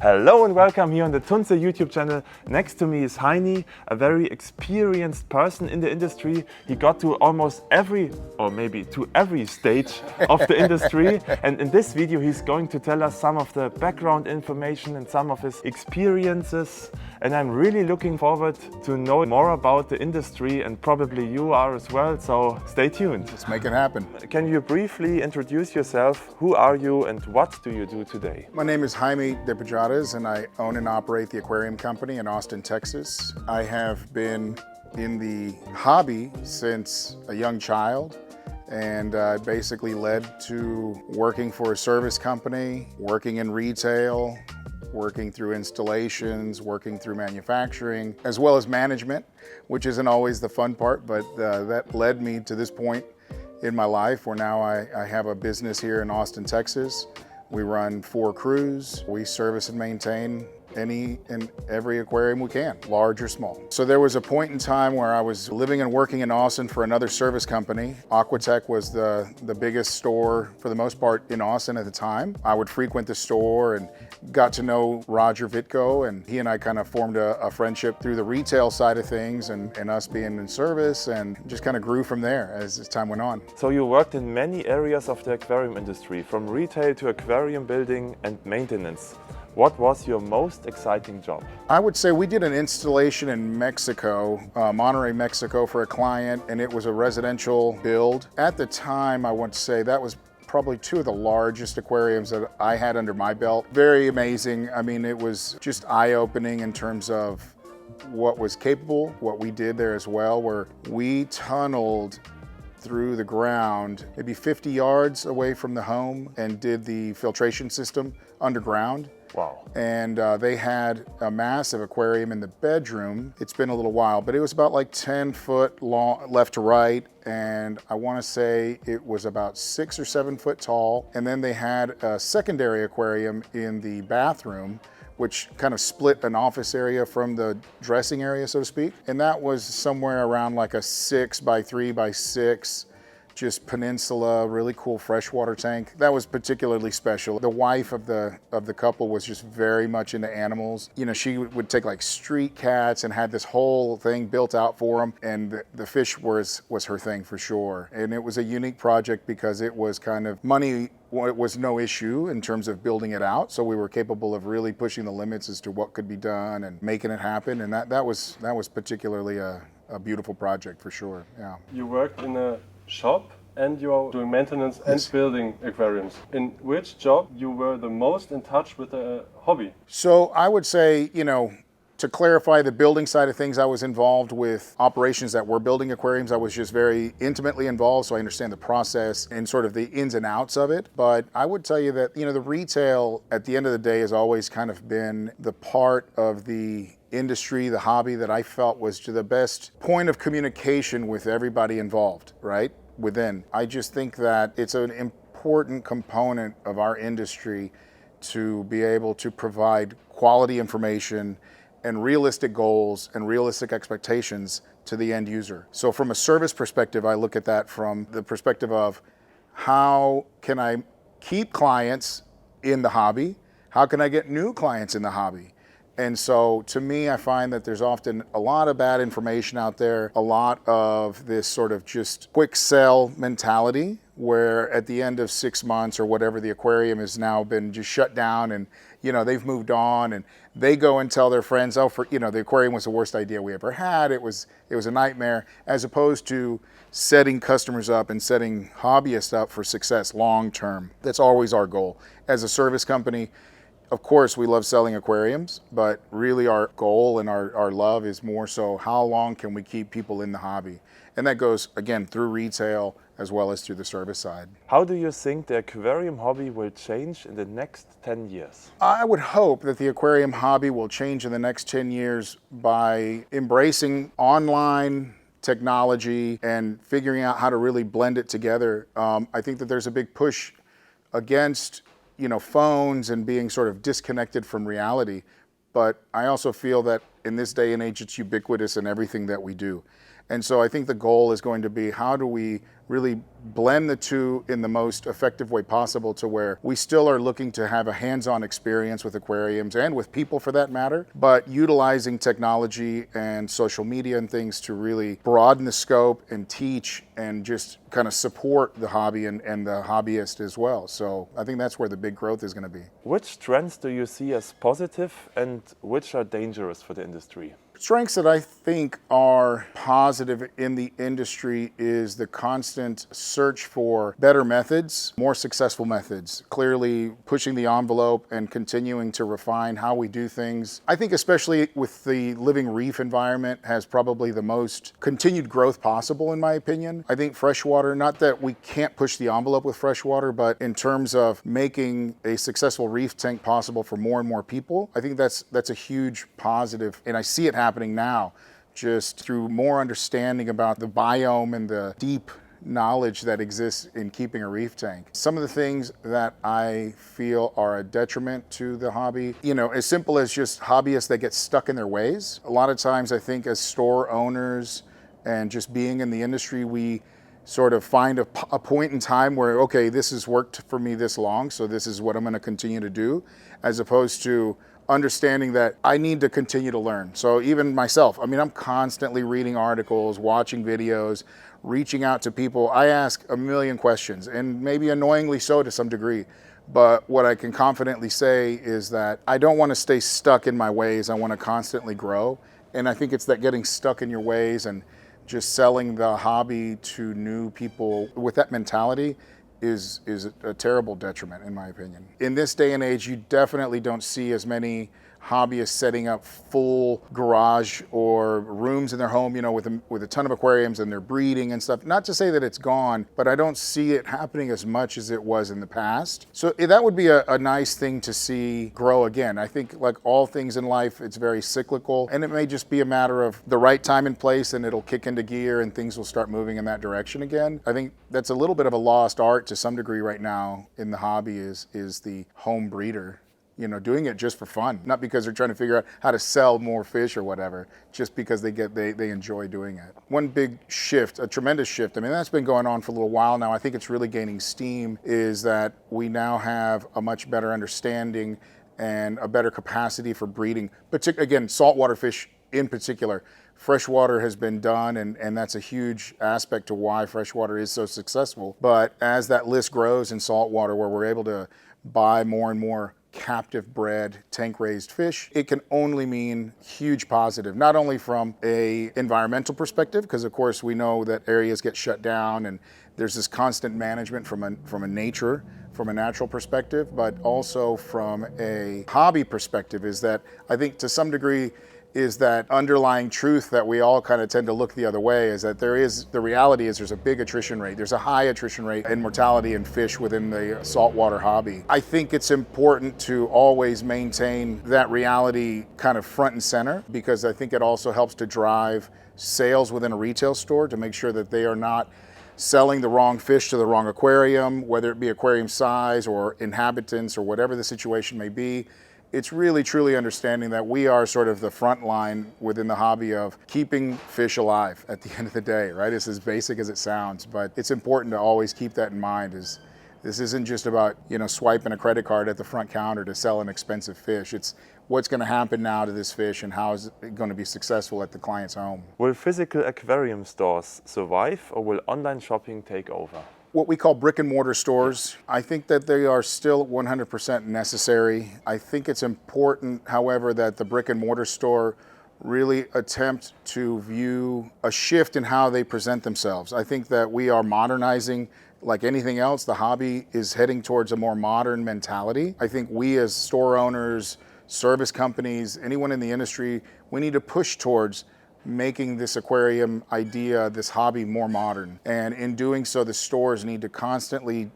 Hello and welcome here on the Tunze YouTube channel. Next to me is Heini, a very experienced person in the industry. He got to almost every, or maybe to every stage of the industry. And in this video he's going to tell us some of the background information and some of his experiences. And I'm really looking forward to know more about the industry, and probably you are as well, so stay tuned. Let's make it happen. Can you briefly introduce yourself? Who are you and what do you do today? My name is Jaime de Pedradas and I own and operate the Aquarium company in Austin, Texas. I have been in the hobby since a young child, and basically led to working for a service company, working in retail, working through installations, working through manufacturing, as well as management, which isn't always the fun part, but that led me to this point in my life where now I have a business here in Austin, Texas. We run 4 crews. We service and maintain any and every aquarium we can, large or small. So there was a point in time where I was living and working in Austin for another service company. Aquatech was the biggest store for the most part in Austin at the time. I would frequent the store and got to know Roger Vitko, and he and I kind of formed a friendship through the retail side of things and us being in service, and just kind of grew from there as time went on. So you worked in many areas of the aquarium industry, from retail to aquarium building and maintenance. What was your most exciting job? I would say we did an installation in Mexico, Monterrey, Mexico, for a client, and it was a residential build. At the time, I want to say that was probably 2 of the largest aquariums that I had under my belt. Very amazing. I mean, it was just eye-opening in terms of what was capable, what we did there as well, where we tunneled through the ground, maybe 50 yards away from the home, and did the filtration system underground. Wow. And they had a massive aquarium in the bedroom. It's been a little while, but it was about like 10 foot long, left to right. And I want to say it was about 6 or 7 foot tall. And then they had a secondary aquarium in the bathroom, which kind of split an office area from the dressing area, so to speak. And that was somewhere around like a 6 by 3 by 6, just peninsula, really cool freshwater tank. That was particularly special. The wife of the couple was just very much into animals. You know, she would take like street cats and had this whole thing built out for them. And the fish was her thing for sure. And it was a unique project because it was kind of money. It was no issue in terms of building it out, so we were capable of really pushing the limits as to what could be done and making it happen. And that was particularly a beautiful project for sure. Yeah. You worked in a shop and you are doing maintenance and building aquariums. In which job you were the most in touch with the hobby? So I would say, you know, to clarify the building side of things, I was involved with operations that were building aquariums. I was just very intimately involved, so I understand the process and sort of the ins and outs of it. But I would tell you that, you know, the retail at the end of the day has always kind of been the part of the industry, the hobby that I felt was to the best point of communication with everybody involved, right? Within. I just think that it's an important component of our industry to be able to provide quality information and realistic goals and realistic expectations to the end user. So from a service perspective, I look at that from the perspective of how can I keep clients in the hobby? How can I get new clients in the hobby? And so to me, I find that there's often a lot of bad information out there, a lot of this sort of just quick sell mentality, where at the end of 6 months or whatever, the aquarium has now been just shut down and, you know, they've moved on and they go and tell their friends, oh, the aquarium was the worst idea we ever had. It was a nightmare, as opposed to setting customers up and setting hobbyists up for success long term. That's always our goal. As a service company, of course, we love selling aquariums, but really our goal and our love is more so how long can we keep people in the hobby? And that goes, again, through retail as well as through the service side. How do you think the aquarium hobby will change in the next 10 years? I would hope that the aquarium hobby will change in the next 10 years by embracing online technology and figuring out how to really blend it together. I think that there's a big push against phones and being sort of disconnected from reality. But I also feel that in this day and age, it's ubiquitous in everything that we do. And so I think the goal is going to be, how do we really blend the two in the most effective way possible, to where we still are looking to have a hands-on experience with aquariums and with people for that matter, but utilizing technology and social media and things to really broaden the scope and teach and just kind of support the hobby and the hobbyist as well. So I think that's where the big growth is going to be. Which trends do you see as positive and which are dangerous for the industry? Strengths that I think are positive in the industry is the constant search for better methods, more successful methods, clearly pushing the envelope and continuing to refine how we do things. I think especially with the living reef environment has probably the most continued growth possible, in my opinion. I think freshwater, not that we can't push the envelope with freshwater, but in terms of making a successful reef tank possible for more and more people, I think that's a huge positive, and I see it happening now, just through more understanding about the biome and the deep knowledge that exists in keeping a reef tank. Some of the things that I feel are a detriment to the hobby, as simple as just hobbyists that get stuck in their ways. A lot of times I think as store owners and just being in the industry, we sort of find a point in time where, okay, this has worked for me this long, so this is what I'm going to continue to do, as opposed to understanding that I need to continue to learn. So even myself, I'm constantly reading articles, watching videos, reaching out to people. I ask a million questions, and maybe annoyingly so to some degree. But what I can confidently say is that I don't want to stay stuck in my ways. I want to constantly grow. And I think it's that getting stuck in your ways and just selling the hobby to new people with that mentality is a terrible detriment, in my opinion. In this day and age, you definitely don't see as many hobbyists setting up full garage or rooms in their home, with a ton of aquariums, and they're breeding and stuff. Not to say that it's gone, but I don't see it happening as much as it was in the past. So that would be a nice thing to see grow again. I think, like all things in life, it's very cyclical, and it may just be a matter of the right time and place, and it'll kick into gear and things will start moving in that direction again. I think that's a little bit of a lost art to some degree right now in the hobby, is the home breeder. Doing it just for fun, not because they're trying to figure out how to sell more fish or whatever, just because they enjoy doing it. One big shift, a tremendous shift, that's been going on for a little while now. I think it's really gaining steam, is that we now have a much better understanding and a better capacity for breeding, again, saltwater fish in particular. Freshwater has been done, and that's a huge aspect to why freshwater is so successful. But as that list grows in saltwater, where we're able to buy more and more captive bred tank raised fish, it can only mean huge positive, not only from a environmental perspective, because of course we know that areas get shut down and there's this constant management from a natural perspective, but also from a hobby perspective, is that I think to some degree is that underlying truth that we all kind of tend to look the other way, is that the reality is there's a big attrition rate. There's a high attrition rate and mortality in fish within the saltwater hobby. I think it's important to always maintain that reality kind of front and center, because I think it also helps to drive sales within a retail store, to make sure that they are not selling the wrong fish to the wrong aquarium, whether it be aquarium size or inhabitants or whatever the situation may be. It's really truly understanding that we are sort of the front line within the hobby of keeping fish alive at the end of the day, right? It's as basic as it sounds, but it's important to always keep that in mind. This isn't just about, swiping a credit card at the front counter to sell an expensive fish. It's what's going to happen now to this fish and how is it going to be successful at the client's home. Will physical aquarium stores survive, or will online shopping take over? What we call brick and mortar stores, I think that they are still 100% necessary. I think it's important, however, that the brick and mortar store really attempt to view a shift in how they present themselves. I think that we are modernizing. Like anything else, the hobby is heading towards a more modern mentality. I think we as store owners, service companies, anyone in the industry, we need to push towards making this aquarium idea, this hobby, more modern. And in doing so, the stores need to constantly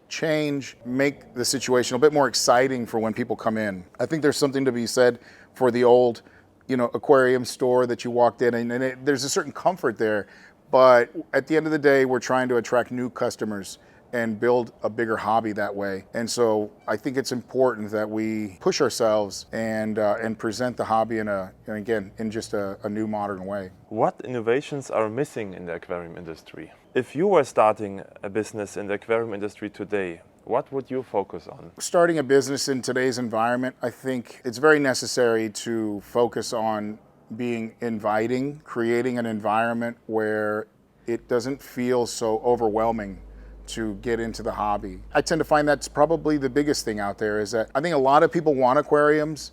change, make the situation a bit more exciting for when people come in. I think there's something to be said for the old, aquarium store that you walked in, and there's a certain comfort there. But at the end of the day, we're trying to attract new customers. and build a bigger hobby that way. And so I think it's important that we push ourselves and present the hobby in just a new modern way. What innovations are missing in the aquarium industry? If you were starting a business in the aquarium industry today, what would you focus on? Starting a business in today's environment, I think it's very necessary to focus on being inviting, creating an environment where it doesn't feel so overwhelming to get into the hobby. I tend to find that's probably the biggest thing out there, is that I think a lot of people want aquariums,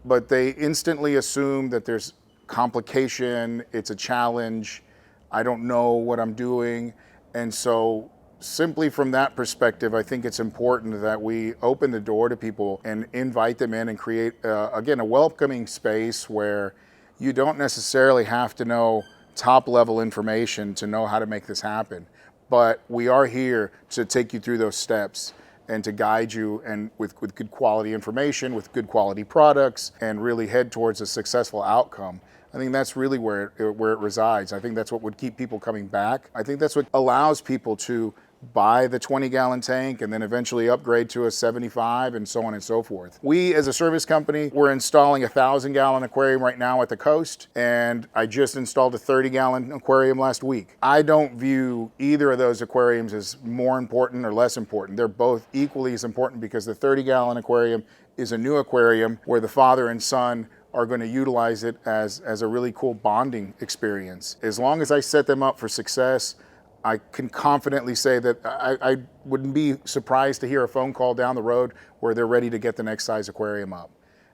but they instantly assume that there's complication, it's a challenge, I don't know what I'm doing. And so simply from that perspective, I think it's important that we open the door to people and invite them in and create, again, a welcoming space where you don't necessarily have to know top level information to know how to make this happen. But we are here to take you through those steps and to guide you and with good quality information, with good quality products, and really head towards a successful outcome. I think that's really where it resides. I think that's what would keep people coming back. I think that's what allows people to buy the 20-gallon tank and then eventually upgrade to a 75 and so on and so forth. We, as a service company, we're installing a 1,000-gallon aquarium right now at the coast, and I just installed a 30-gallon aquarium last week. I don't view either of those aquariums as more important or less important. They're both equally as important, because the 30-gallon aquarium is a new aquarium where the father and son are going to utilize it as a really cool bonding experience. As long as I set them up for success, I can confidently say that I wouldn't be surprised to hear a phone call down the road where they're ready to get the next size aquarium up.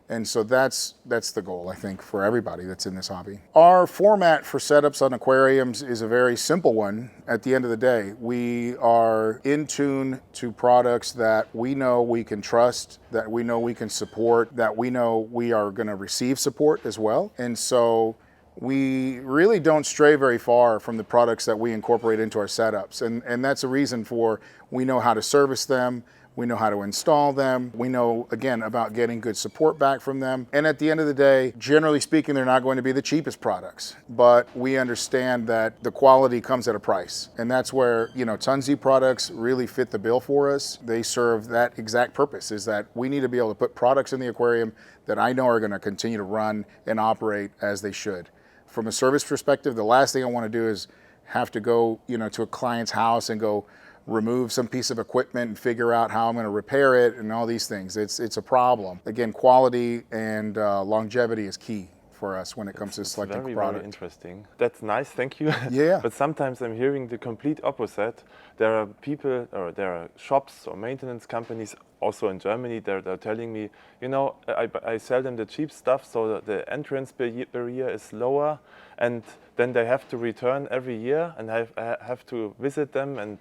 And so that's the goal, I think, for everybody that's in this hobby. Our format for setups on aquariums is a very simple one. At the end of the day, we are in tune to products that we know we can trust, that we know we can support, that we know we are going to receive support as well. And so we really don't stray very far from the products that we incorporate into our setups. And that's a reason for, we know how to service them, we know how to install them, we know, again, about getting good support back from them. And at the end of the day, generally speaking, they're not going to be the cheapest products, but we understand that the quality comes at a price. And that's where, Tunze products really fit the bill for us. They serve that exact purpose, is that we need to be able to put products in the aquarium that I know are going to continue to run and operate as they should. From a service perspective, the last thing I want to do is have to go, to a client's house and go remove some piece of equipment and figure out how I'm going to repair it and all these things. It's a problem. Again, quality and longevity is key for us when it comes to selecting products. Very interesting. That's nice, thank you. Yeah. But sometimes I'm hearing the complete opposite. There are people, or there are shops or maintenance companies, also in Germany, they're telling me, I sell them the cheap stuff, so the entrance barrier is lower, and then they have to return every year, and I have to visit them, and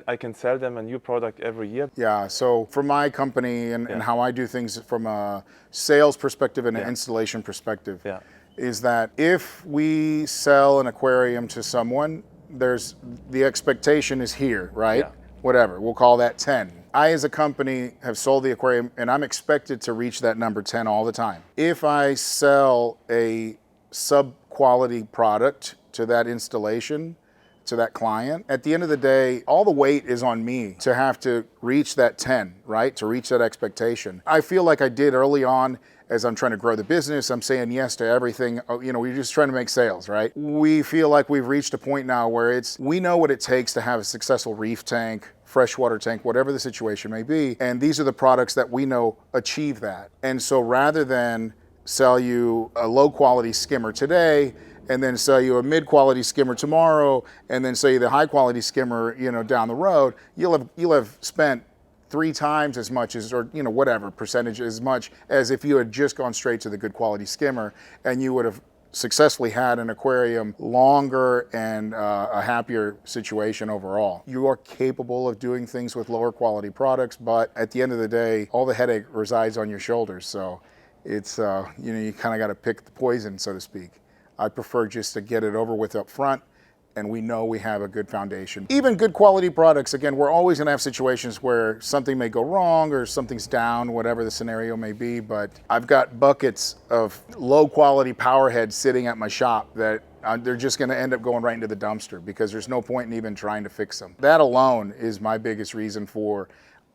I can sell them a new product every year. Yeah, so for my company and how I do things from a sales perspective and an installation perspective, is that if we sell an aquarium to someone, the expectation is here, right? Yeah. Whatever, we'll call that 10. I, as a company, have sold the aquarium, and I'm expected to reach that number 10 all the time. If I sell a sub-quality product to that installation, to that client, at the end of the day, all the weight is on me to have to reach that 10, right? To reach that expectation. I feel like I did early on as I'm trying to grow the business. I'm saying yes to everything. We're just trying to make sales, right? We feel like we've reached a point now where we know what it takes to have a successful reef tank, freshwater tank, whatever the situation may be. And these are the products that we know achieve that. And so rather than sell you a low quality skimmer today, and then sell you a mid-quality skimmer tomorrow, and then sell you the high-quality skimmer, down the road, you'll have spent 3 times as much as, or whatever percentage, as much as if you had just gone straight to the good quality skimmer, and you would have successfully had an aquarium longer and a happier situation overall. You are capable of doing things with lower quality products, but at the end of the day, all the headache resides on your shoulders. So it's you kind of got to pick the poison, so to speak. I prefer just to get it over with up front, and we know we have a good foundation. Even good quality products, again, we're always gonna have situations where something may go wrong or something's down, whatever the scenario may be, but I've got buckets of low quality power heads sitting at my shop that they're just going to end up going right into the dumpster because there's no point in even trying to fix them. That alone is my biggest reason for,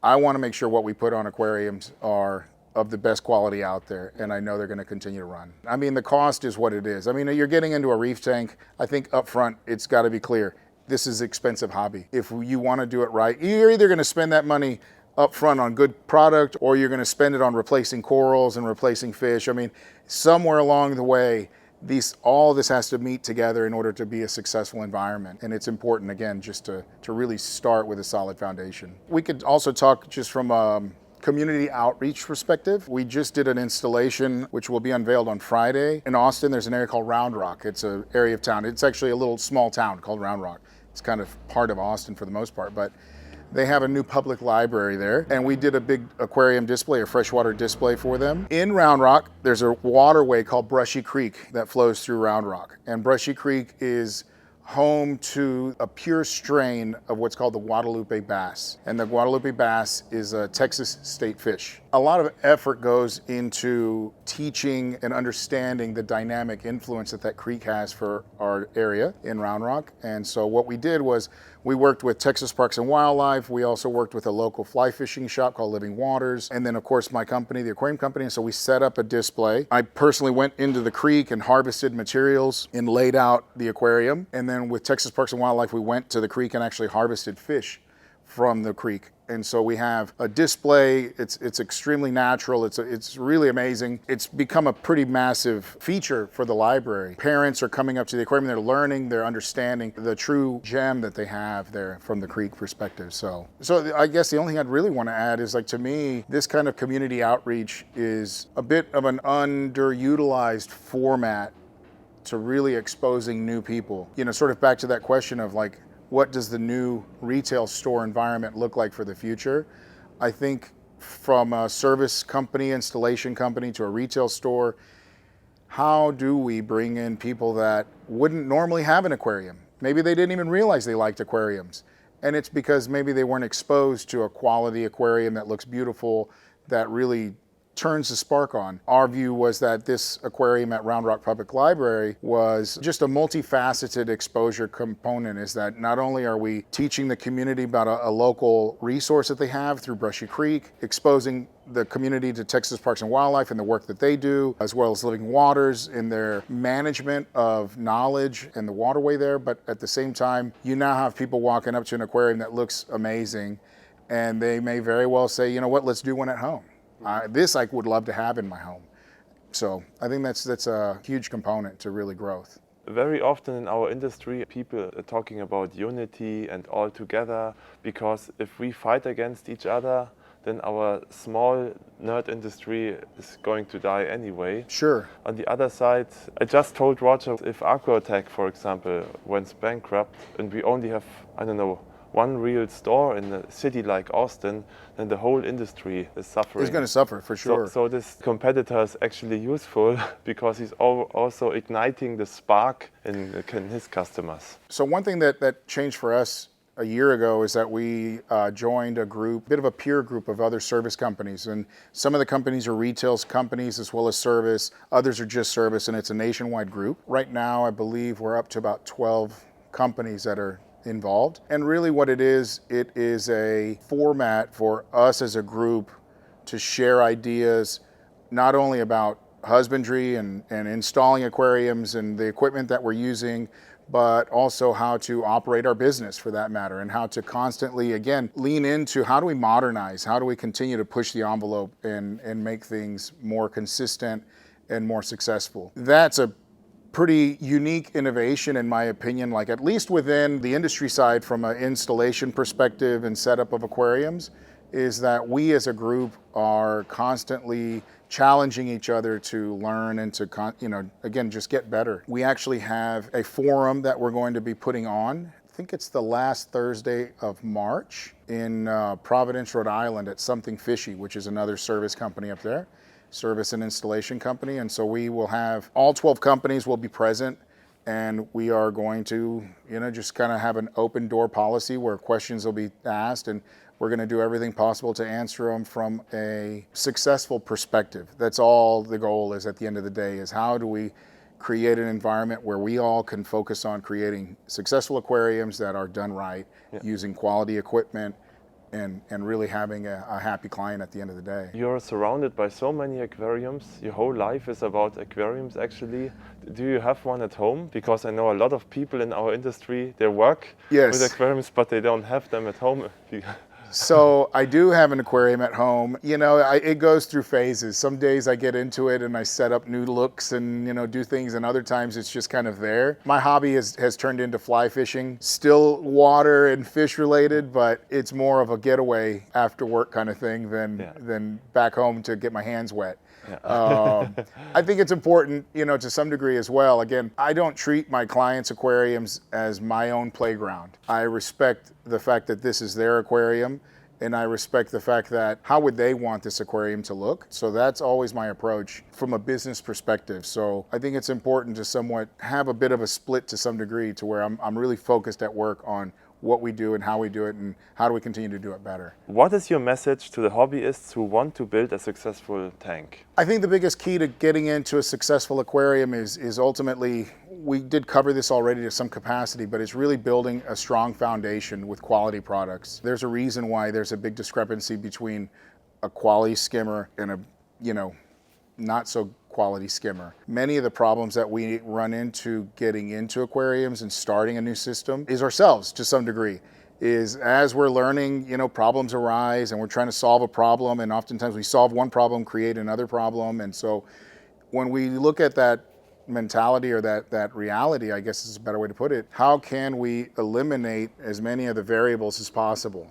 I want to make sure what we put on aquariums are of the best quality out there, and I know they're going to continue to run. I mean, the cost is what it is. I mean, you're getting into a reef tank. I think up front, it's got to be clear, this is an expensive hobby. If you want to do it right, you're either going to spend that money up front on good product, or you're going to spend it on replacing corals and replacing fish. I mean, somewhere along the way, all this has to meet together in order to be a successful environment. And it's important, again, just to really start with a solid foundation. We could also talk just from a community outreach perspective. We just did an installation, which will be unveiled on Friday. In Austin, there's an area called Round Rock. It's an area of town. It's actually a little small town called Round Rock. It's kind of part of Austin for the most part, but they have a new public library there, and we did a big aquarium display, a freshwater display for them. In Round Rock, there's a waterway called Brushy Creek that flows through Round Rock, and Brushy Creek is home to a pure strain of what's called the Guadalupe bass. And the Guadalupe bass is a Texas state fish. A lot of effort goes into teaching and understanding the dynamic influence that creek has for our area in Round Rock. And so what we did was we worked with Texas Parks and Wildlife. We also worked with a local fly fishing shop called Living Waters. And then of course my company, the Aquarium Company. And so we set up a display. I personally went into the creek and harvested materials and laid out the aquarium. And then with Texas Parks and Wildlife, we went to the creek and actually harvested fish from the creek. And so we have a display. It's extremely natural. It's really amazing. It's become a pretty massive feature for the library. Parents are coming up to the aquarium. They're learning. They're understanding the true gem that they have there from the creek perspective. So I guess the only thing I'd really want to add is, like, to me, this kind of community outreach is a bit of an underutilized format to really exposing new people. You know, sort of back to that question of, like, what does the new retail store environment look like for the future? I think from a service company, installation company, to a retail store, how do we bring in people that wouldn't normally have an aquarium? Maybe they didn't even realize they liked aquariums. And it's because maybe they weren't exposed to a quality aquarium that looks beautiful, that really turns the spark on. Our view was that this aquarium at Round Rock Public Library was just a multifaceted exposure component, is that not only are we teaching the community about a local resource that they have through Brushy Creek, exposing the community to Texas Parks and Wildlife and the work that they do, as well as Living Waters in their management of knowledge and the waterway there, but at the same time, you now have people walking up to an aquarium that looks amazing, and they may very well say, you know what, let's do one at home. This I would love to have in my home. So I think that's a huge component to really growth. Very often in our industry, people are talking about unity and all together, because if we fight against each other, then our small nerd industry is going to die anyway. Sure. On the other side, I just told Roger, if Aquatech, for example, went bankrupt and we only have, I don't know, one real store in a city like Austin, then the whole industry is suffering. It's going to suffer, for sure. So this competitor is actually useful because he's also igniting the spark in his customers. So one thing that changed for us a year ago is that we joined a group, a bit of a peer group of other service companies. And some of the companies are retail companies as well as service. Others are just service, and it's a nationwide group. Right now, I believe we're up to about 12 companies that are involved. And really what it is a format for us as a group to share ideas, not only about husbandry and installing aquariums and the equipment that we're using, but also how to operate our business, for that matter, and how to constantly, again, lean into how do we modernize, how do we continue to push the envelope and make things more consistent and more successful. That's a pretty unique innovation, in my opinion, like at least within the industry side from an installation perspective and setup of aquariums, is that we as a group are constantly challenging each other to learn and to, again, just get better. We actually have a forum that we're going to be putting on. I think it's the last Thursday of March in Providence, Rhode Island at Something Fishy, which is another service company up there. Service and installation company. And so we will have all 12 companies will be present, and we are going to, just kind of have an open door policy where questions will be asked, and we're going to do everything possible to answer them from a successful perspective. That's all the goal is at the end of the day, is how do we create an environment where we all can focus on creating successful aquariums that are done right, using quality equipment, and really having a happy client at the end of the day. You're surrounded by so many aquariums. Your whole life is about aquariums actually. Do you have one at home? Because I know a lot of people in our industry, they work with aquariums, but they don't have them at home. So I do have an aquarium at home. You know, it goes through phases. Some days I get into it and I set up new looks and, you know, do things, and other times it's just kind of there. My hobby has turned into fly fishing. Still water and fish related, but it's more of a getaway after work kind of thing than back home to get my hands wet. I think it's important, you know, to some degree as well. Again, I don't treat my clients' aquariums as my own playground. I respect the fact that this is their aquarium, and I respect the fact that how would they want this aquarium to look? So that's always my approach from a business perspective. So I think it's important to somewhat have a bit of a split to some degree, to where I'm really focused at work on what we do and how we do it and how do we continue to do it better. What is your message to the hobbyists who want to build a successful tank? I think the biggest key to getting into a successful aquarium is ultimately, we did cover this already to some capacity, but it's really building a strong foundation with quality products. There's a reason why there's a big discrepancy between a quality skimmer and a, you know, not so quality skimmer. Many of the problems that we run into getting into aquariums and starting a new system is ourselves, to some degree. Is as we're learning, you know, problems arise and we're trying to solve a problem, and oftentimes we solve one problem, create another problem. And so when we look at that mentality, or that reality, I guess is a better way to put it, how can we eliminate as many of the variables as possible?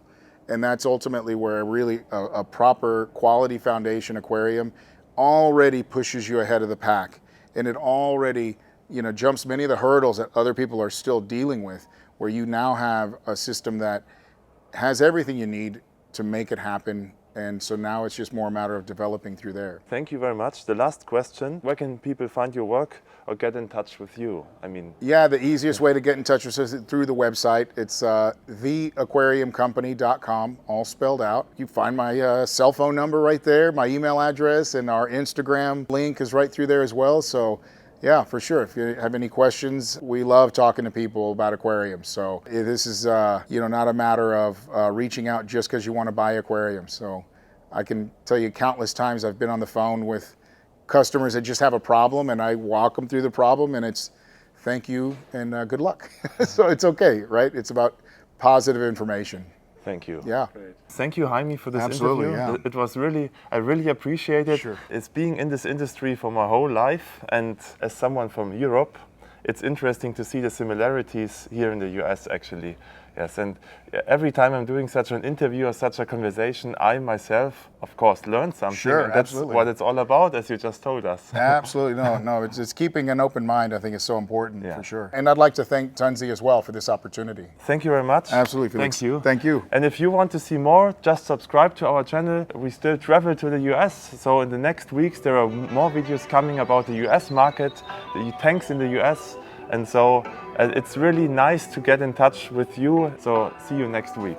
And that's ultimately where really a proper quality foundation aquarium already pushes you ahead of the pack, and it already, you know, jumps many of the hurdles that other people are still dealing with, where you now have a system that has everything you need to make it happen. And so now it's just more a matter of developing through there. Thank you very much. The last question, where can people find your work or get in touch with you? Yeah, the easiest way to get in touch with us is through the website. It's theaquariumcompany.com, all spelled out. You find my cell phone number right there, my email address, and our Instagram link is right through there as well. So yeah, for sure. If you have any questions, we love talking to people about aquariums. So this is, you know, not a matter of reaching out just because you want to buy aquariums. So I can tell you countless times I've been on the phone with customers that just have a problem, and I walk them through the problem, and it's thank you and good luck. So it's okay, right? It's about positive information. Thank you. Yeah. Great. Thank you, Jaime, for this Absolutely, interview. yeah. It was really, I really appreciate it. Sure. It's being in this industry for my whole life, and as someone from Europe, it's interesting to see the similarities here in the US actually. Yes, and every time I'm doing such an interview or such a conversation, I myself, of course, learn something. Sure, and that's absolutely. what it's all about, as you just told us. Absolutely, no, it's keeping an open mind, I think, is so important, Yeah. for sure. And I'd like to thank Tunze as well for this opportunity. Thank you very much. Absolutely, Felix. Thank you. Thank you. And if you want to see more, just subscribe to our channel. We still travel to the US, so in the next weeks there are more videos coming about the US market, the tanks in the US. And so it's really nice to get in touch with you. So see you next week.